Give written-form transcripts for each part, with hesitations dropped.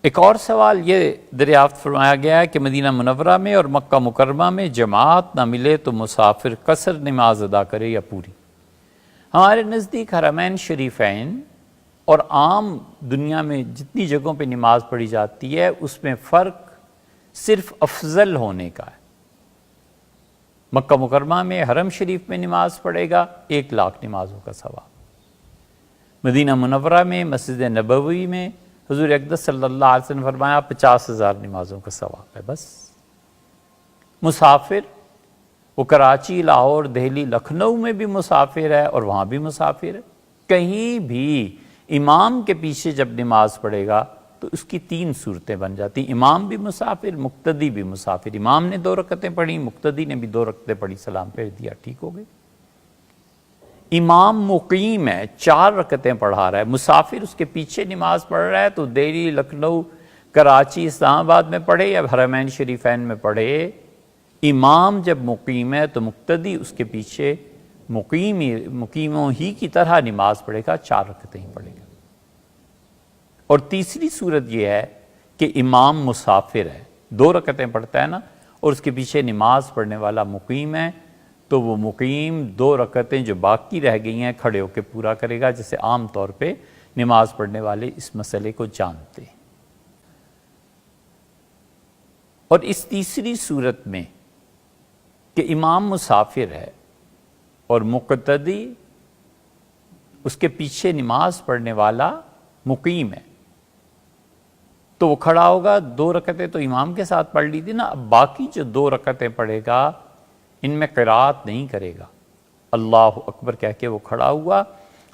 ایک اور سوال یہ دریافت فرمایا گیا ہے کہ مدینہ منورہ میں اور مکہ مکرمہ میں جماعت نہ ملے تو مسافر قصر نماز ادا کرے یا پوری؟ ہمارے نزدیک حرمین شریفین اور عام دنیا میں جتنی جگہوں پہ نماز پڑھی جاتی ہے اس میں فرق صرف افضل ہونے کا ہے۔ مکہ مکرمہ میں حرم شریف میں نماز پڑھے گا 1,00,000 نمازوں کا ثواب۔ مدینہ منورہ میں مسجد نبوی میں حضور اقدس صلی اللہ علیہ وسلم نے فرمایا 50,000 نمازوں کا ثواب ہے بس۔ مسافر وہ کراچی، لاہور، دہلی، لکھنؤ میں بھی مسافر ہے اور وہاں بھی مسافر ہے، کہیں بھی امام کے پیچھے جب نماز پڑھے گا تو اس کی 3 صورتیں بن جاتی، امام بھی مسافر، مقتدی بھی مسافر۔ امام نے 2 رکعتیں پڑھی، مقتدی نے بھی 2 رکعتیں پڑھی، سلام پھیر دیا، ٹھیک ہو گئی۔ امام مقیم ہے، 4 رکعتیں پڑھا رہا ہے، مسافر اس کے پیچھے نماز پڑھ رہا ہے تو دہلی، لکھنؤ، کراچی، اسلام آباد میں پڑھے یا حرمین شریفین میں پڑھے، امام جب مقیم ہے تو مقتدی اس کے پیچھے مقیموں ہی کی طرح نماز پڑھے گا، 4 رکعتیں ہی پڑھے گا۔ اور تیسری صورت یہ ہے کہ امام مسافر ہے، 2 رکعتیں پڑھتا ہے نا، اور اس کے پیچھے نماز پڑھنے والا مقیم ہے تو وہ مقیم 2 رکعتیں جو باقی رہ گئی ہیں کھڑے ہو کے پورا کرے گا، جیسے عام طور پہ نماز پڑھنے والے اس مسئلے کو جانتے ہیں۔ اور اس تیسری صورت میں کہ امام مسافر ہے اور مقتدی اس کے پیچھے نماز پڑھنے والا مقیم ہے تو وہ کھڑا ہوگا، 2 رکعتیں تو امام کے ساتھ پڑھ لی تھی نا، اب باقی جو 2 رکعتیں پڑھے گا ان میں قرات نہیں کرے گا، اللہ اکبر کہہ کے وہ کھڑا ہوا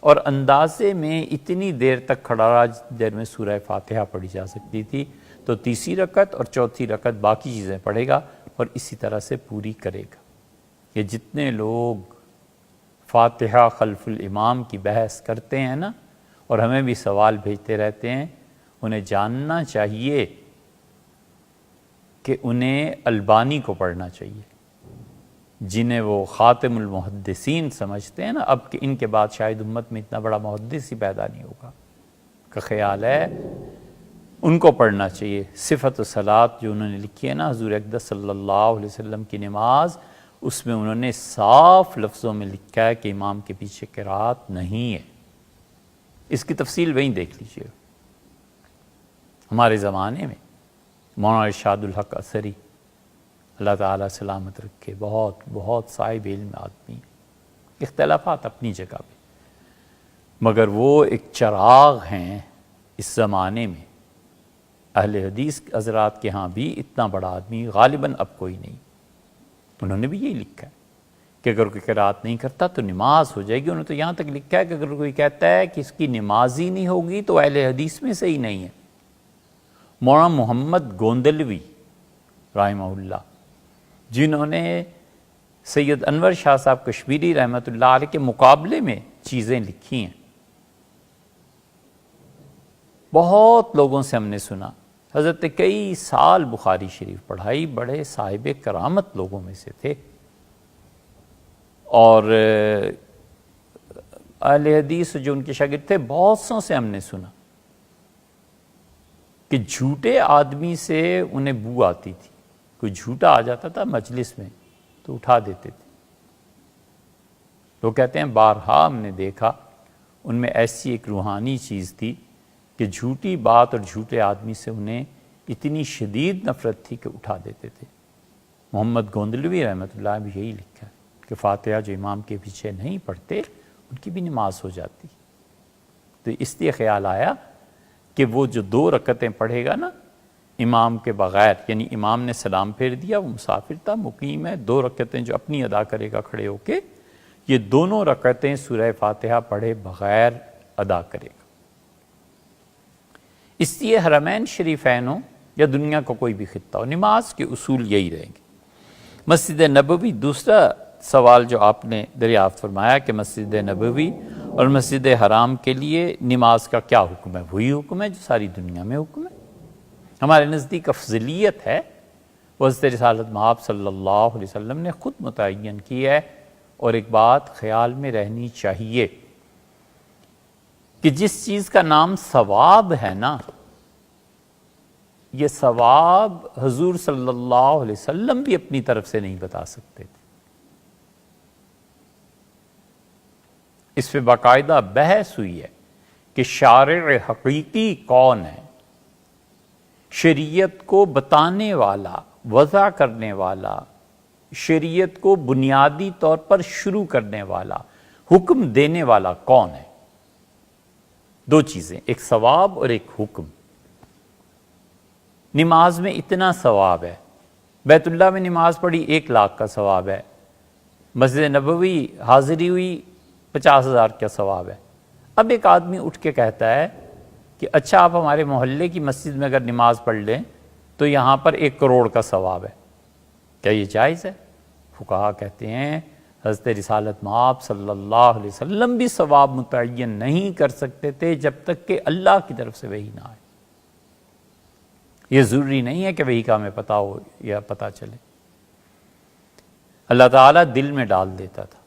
اور اندازے میں اتنی دیر تک کھڑا رہا جتنی دیر میں سورہ فاتحہ پڑھی جا سکتی تھی، تو تیسری رکعت اور چوتھی رکعت باقی چیزیں پڑھے گا اور اسی طرح سے پوری کرے گا۔ یہ جتنے لوگ فاتحہ خلف الامام کی بحث کرتے ہیں نا اور ہمیں بھی سوال بھیجتے رہتے ہیں، انہیں جاننا چاہیے کہ انہیں البانی کو پڑھنا چاہیے، جنہیں وہ خاتم المحدثین سمجھتے ہیں نا، اب کہ ان کے بعد شاید امت میں اتنا بڑا محدث ہی پیدا نہیں ہوگا کا خیال ہے، ان کو پڑھنا چاہیے۔ صفت الصلاۃ جو انہوں نے لکھی ہے نا حضور اقدس صلی اللہ علیہ وسلم کی نماز، اس میں انہوں نے صاف لفظوں میں لکھا ہے کہ امام کے پیچھے قرات نہیں ہے۔ اس کی تفصیل وہیں دیکھ لیجئے۔ ہمارے زمانے میں مولانا ارشاد الحق اثری اللہ تعالیٰ سلامت رکھے، بہت بہت صاحب علم آدمی، اختلافات اپنی جگہ پہ، مگر وہ ایک چراغ ہیں اس زمانے میں۔ اہل حدیث حضرات کے ہاں بھی اتنا بڑا آدمی غالباً اب کوئی نہیں۔ انہوں نے بھی یہی لکھا ہے کہ اگر کوئی قرات نہیں کرتا تو نماز ہو جائے گی۔ انہوں نے تو یہاں تک لکھا ہے کہ اگر کوئی کہتا ہے کہ اس کی نماز ہی نہیں ہوگی تو اہل حدیث میں سے ہی نہیں ہے۔ مولانا محمد گوندلوی رحمہ اللہ، جنہوں نے سید انور شاہ صاحب کشمیری رحمۃ اللہ علیہ کے مقابلے میں چیزیں لکھی ہیں، بہت لوگوں سے ہم نے سنا، حضرت کئی سال بخاری شریف پڑھائی، بڑے صاحب کرامت لوگوں میں سے تھے، اور اہل حدیث جو ان کے شاگرد تھے بہت سوں سے ہم نے سنا کہ جھوٹے آدمی سے انہیں بو آتی تھی، کوئی جھوٹا آ جاتا تھا مجلس میں تو اٹھا دیتے تھے۔ لوگ کہتے ہیں بارہا ہم نے دیکھا ان میں ایسی ایک روحانی چیز تھی کہ جھوٹی بات اور جھوٹے آدمی سے انہیں اتنی شدید نفرت تھی کہ اٹھا دیتے تھے۔ محمد گوندلوی رحمۃ اللہ بھی یہی لکھا ہے کہ فاتحہ جو امام کے پیچھے نہیں پڑھتے ان کی بھی نماز ہو جاتی۔ تو اس لیے خیال آیا کہ وہ جو 2 رکعتیں پڑھے گا نا امام کے بغیر، یعنی امام نے سلام پھیر دیا، وہ مسافر تھا، مقیم ہے، 2 رکعتیں جو اپنی ادا کرے گا کھڑے ہو کے، یہ دونوں رکعتیں سورہ فاتحہ پڑھے بغیر ادا کرے گا۔ اس لیے حرمین شریفین ہو یا دنیا کا کوئی بھی خطہ ہو، نماز کے اصول یہی رہیں گے۔ مسجد نبوی، دوسرا سوال جو آپ نے دریافت فرمایا کہ مسجد نبوی اور مسجد حرام کے لیے نماز کا کیا حکم ہے؟ وہی حکم ہے جو ساری دنیا میں حکم ہے۔ ہمارے نزدیک افضلیت ہے وہ حضرت رسالت مآب صلی اللہ علیہ وسلم نے خود متعین کی ہے، اور ایک بات خیال میں رہنی چاہیے کہ جس چیز کا نام ثواب ہے نا، یہ ثواب حضور صلی اللہ علیہ وسلم بھی اپنی طرف سے نہیں بتا سکتے تھے. اس پہ باقاعدہ بحث ہوئی ہے کہ شارع حقیقی کون ہے، شریعت کو بتانے والا، وضع کرنے والا، شریعت کو بنیادی طور پر شروع کرنے والا، حکم دینے والا کون ہے. دو چیزیں، ایک ثواب اور ایک حکم. نماز میں اتنا ثواب ہے، بیت اللہ میں نماز پڑھی 1,00,000 کا ثواب ہے، مسجد نبوی حاضری ہوئی 50,000 کا ثواب ہے. اب ایک آدمی اٹھ کے کہتا ہے کہ اچھا آپ ہمارے محلے کی مسجد میں اگر نماز پڑھ لیں تو یہاں پر 1 کروڑ کا ثواب ہے. کیا یہ جائز ہے؟ فقہا کہتے ہیں حضرت رسالت مآب صلی اللہ علیہ وسلم بھی ثواب متعین نہیں کر سکتے تھے جب تک کہ اللہ کی طرف سے وحی نہ آئے. یہ ضروری نہیں ہے کہ وحی کا ہمیں پتہ ہو یا پتہ چلے، اللہ تعالیٰ دل میں ڈال دیتا تھا.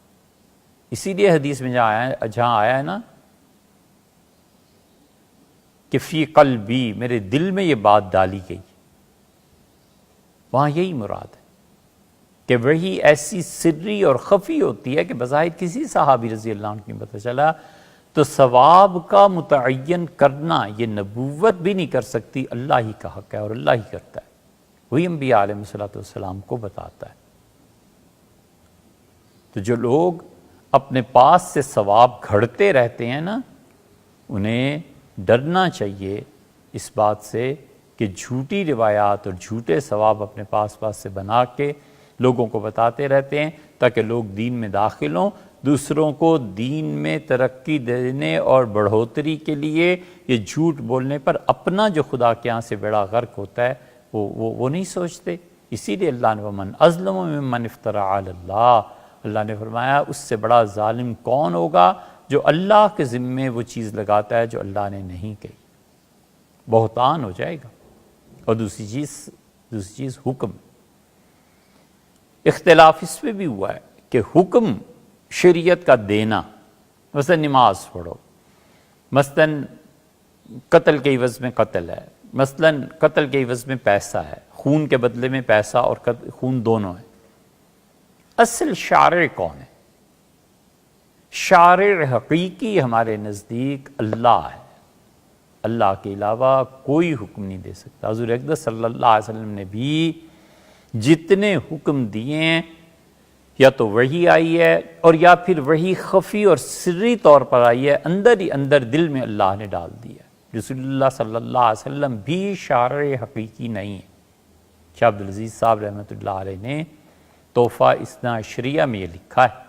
اسی لیے حدیث میں جہاں آیا ہے نا کہ فی قلبی، میرے دل میں یہ بات ڈالی گئی، وہاں یہی مراد ہے کہ وہی ایسی سری اور خفی ہوتی ہے کہ بظاہر کسی صحابی رضی اللہ عنہ کی پتہ چلا. تو ثواب کا متعین کرنا یہ نبوت بھی نہیں کر سکتی، اللہ ہی کا حق ہے اور اللہ ہی کرتا ہے. وہی انبیاء علیہ الصلوۃ والسلام کو بتاتا ہے. تو جو لوگ اپنے پاس سے ثواب گھڑتے رہتے ہیں نا، انہیں ڈرنا چاہیے اس بات سے کہ جھوٹی روایات اور جھوٹے ثواب اپنے پاس سے بنا کے لوگوں کو بتاتے رہتے ہیں تاکہ لوگ دین میں داخل ہوں. دوسروں کو دین میں ترقی دینے اور بڑھوتری کے لیے یہ جھوٹ بولنے پر اپنا جو خدا کے ہاں سے بیڑا غرق ہوتا ہے وہ نہیں سوچتے. اسی لیے اللہ نے ومن اظلم ممن افترى علی اللہ، اللہ نے فرمایا اس سے بڑا ظالم کون ہوگا جو اللہ کے ذمے وہ چیز لگاتا ہے جو اللہ نے نہیں کہی. بہتان ہو جائے گا. اور دوسری چیز حکم. اختلاف اس پہ بھی ہوا ہے کہ حکم شریعت کا دینا، مثلا نماز پڑھو، مثلا قتل کے عوض میں قتل ہے، مثلا قتل کے عوض میں پیسہ ہے، خون کے بدلے میں پیسہ اور خون دونوں ہے. اصل شارع کون ہے؟ شارع حقیقی ہمارے نزدیک اللہ ہے. اللہ کے علاوہ کوئی حکم نہیں دے سکتا. حضور اقدس صلی اللہ علیہ وسلم نے بھی جتنے حکم دیے ہیں یا تو وحی آئی ہے اور یا پھر وحی خفی اور سری طور پر آئی ہے، اندر ہی اندر دل میں اللہ نے ڈال دیا. رسول اللہ صلی اللہ علیہ وسلم بھی شارع حقیقی نہیں ہے. شاہ عبدالعزیز صاحب رحمۃ اللہ علیہ نے تحفہ اثنا عشریہ میں یہ لکھا ہے،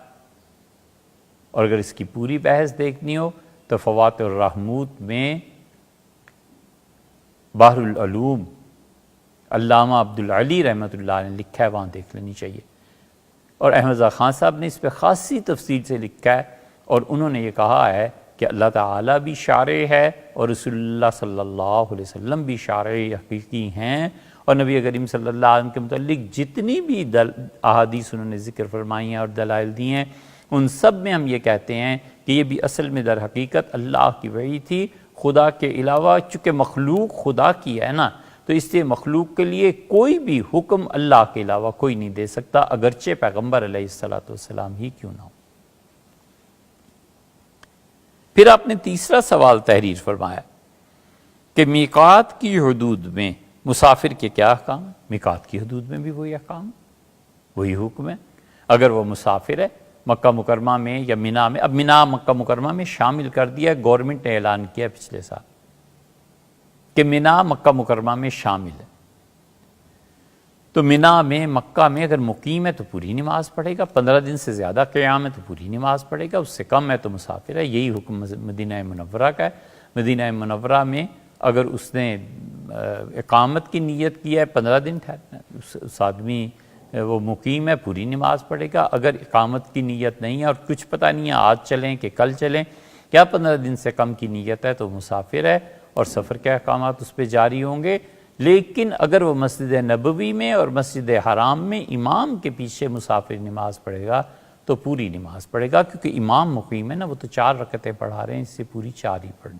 اور اگر اس کی پوری بحث دیکھنی ہو تو فوات الرحموت میں بحر العلوم علامہ عبدالعلی رحمۃ اللہ علیہ نے لکھا ہے، وہاں دیکھ لینی چاہیے. اور احمد رضا خان صاحب نے اس پہ خاصی تفصیل سے لکھا ہے، اور انہوں نے یہ کہا ہے کہ اللہ تعالیٰ بھی شارع ہے اور رسول اللہ صلی اللہ علیہ وسلم بھی شارع حقیقی ہیں، اور نبی کریم صلی اللہ علیہ وسلم کے متعلق جتنی بھی احادیث انہوں نے ذکر فرمائی ہیں اور دلائل دی ہیں، ان سب میں ہم یہ کہتے ہیں کہ یہ بھی اصل میں در حقیقت اللہ کی وحی تھی. خدا کے علاوہ چونکہ مخلوق خدا کی ہے نا، تو اس لیے مخلوق کے لیے کوئی بھی حکم اللہ کے علاوہ کوئی نہیں دے سکتا، اگرچہ پیغمبر علیہ الصلوۃ والسلام ہی کیوں نہ ہو. پھر آپ نے تیسرا سوال تحریر فرمایا کہ میقات کی حدود میں مسافر کے کیا احکام ہیں؟ میقات کی حدود میں بھی وہی احکام، وہی حکم ہے. اگر وہ مسافر ہے مکہ مکرمہ میں یا مینا میں، اب مینا مکہ مکرمہ میں شامل کر دیا، گورنمنٹ نے اعلان کیا پچھلے سال کہ مینا مکہ مکرمہ میں شامل ہے. تو مینا میں مکہ میں اگر مقیم ہے تو پوری نماز پڑھے گا، 15 دن سے زیادہ قیام ہے تو پوری نماز پڑھے گا، اس سے کم ہے تو مسافر ہے. یہی حکم مدینہ منورہ کا ہے. مدینہ منورہ میں اگر اس نے اقامت کی نیت کی ہے 15 دن ٹھہرنا، اس آدمی وہ مقیم ہے، پوری نماز پڑھے گا. اگر اقامت کی نیت نہیں ہے اور کچھ پتہ نہیں ہے آج چلیں کہ کل چلیں یا 15 دن سے کم کی نیت ہے تو مسافر ہے اور سفر کے احکامات اس پہ جاری ہوں گے. لیکن اگر وہ مسجد نبوی میں اور مسجد حرام میں امام کے پیچھے مسافر نماز پڑھے گا تو پوری نماز پڑھے گا، کیونکہ امام مقیم ہے نا، وہ تو 4 رکعتیں پڑھا رہے ہیں، اس سے پوری 4 ہی پڑھنی.